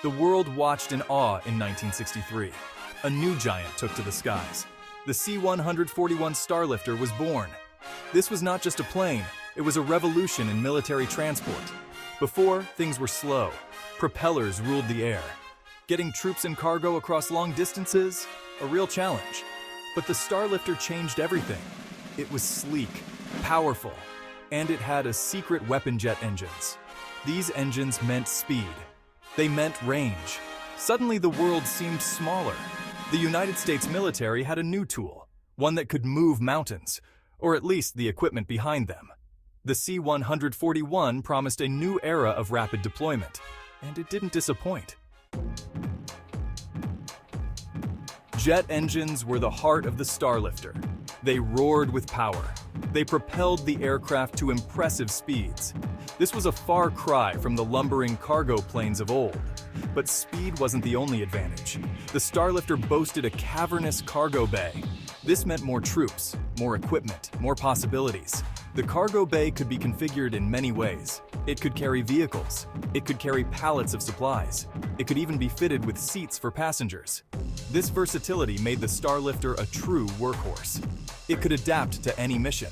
The world watched in awe in 1963. A new giant took to the skies. The C-141 Starlifter was born. This was not just a plane, it was a revolution in military transport. Before, things were slow. Propellers ruled the air. Getting troops and cargo across long distances, a real challenge. But the Starlifter changed everything. It was sleek, powerful, and it had a secret weapon jet engines. These engines meant speed. They meant range. Suddenly the world seemed smaller. The United States military had a new tool, one that could move mountains, or at least the equipment behind them. The C-141 promised a new era of rapid deployment, and it didn't disappoint. Jet engines were the heart of the Starlifter. They roared with power. They propelled the aircraft to impressive speeds. This was a far cry from the lumbering cargo planes of old. But speed wasn't the only advantage. The Starlifter boasted a cavernous cargo bay. This meant more troops, more equipment, more possibilities. The cargo bay could be configured in many ways. It could carry vehicles. It could carry pallets of supplies. It could even be fitted with seats for passengers. This versatility made the Starlifter a true workhorse. It could adapt to any mission.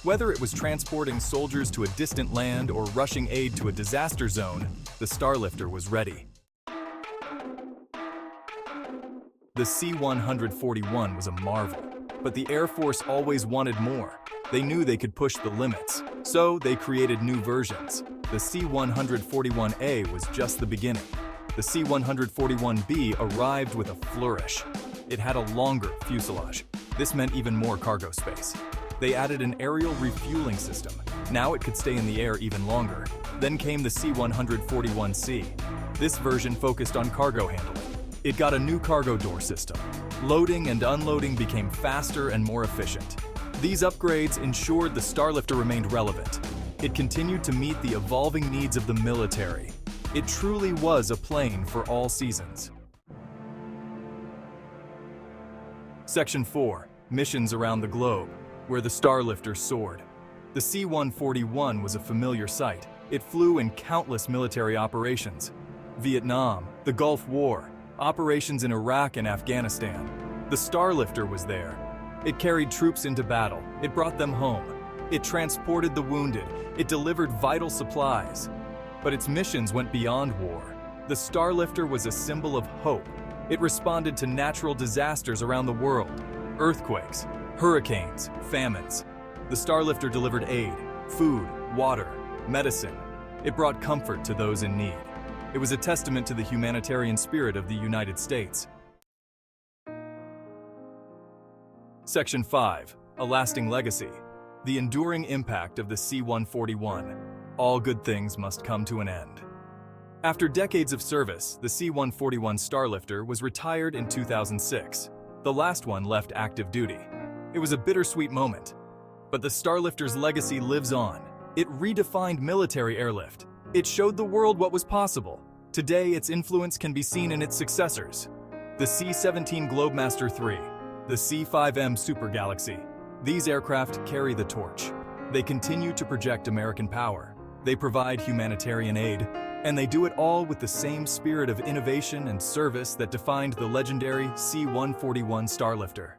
Whether it was transporting soldiers to a distant land or rushing aid to a disaster zone, the Starlifter was ready. The C-141 was a marvel, but the Air Force always wanted more. They knew they could push the limits, so they created new versions. The C-141A was just the beginning. The C-141B arrived with a flourish. It had a longer fuselage. This meant even more cargo space. They added an aerial refueling system. Now it could stay in the air even longer. Then came the C-141C. This version focused on cargo handling. It got a new cargo door system. Loading and unloading became faster and more efficient. These upgrades ensured the Starlifter remained relevant. It continued to meet the evolving needs of the military. It truly was a plane for all seasons. Section 4. Missions around the globe, where the Starlifter soared. The C-141 was a familiar sight. It flew in countless military operations. Vietnam, the Gulf War, operations in Iraq and Afghanistan. The Starlifter was there. It carried troops into battle. It brought them home. It transported the wounded. It delivered vital supplies. But its missions went beyond war. The Starlifter was a symbol of hope. It responded to natural disasters around the world. Earthquakes, hurricanes, famines. The Starlifter delivered aid, food, water, medicine. It brought comfort to those in need. It was a testament to the humanitarian spirit of the United States. Section 5. A lasting legacy. The enduring impact of the C-141. All good things must come to an end. After decades of service, the C-141 Starlifter was retired in 2006. The last one left active duty. It was a bittersweet moment. But the Starlifter's legacy lives on. It redefined military airlift. It showed the world what was possible. Today, its influence can be seen in its successors. The C-17 Globemaster III, the C-5M Super Galaxy. These aircraft carry the torch. They continue to project American power. They provide humanitarian aid, and they do it all with the same spirit of innovation and service that defined the legendary C-141 Starlifter.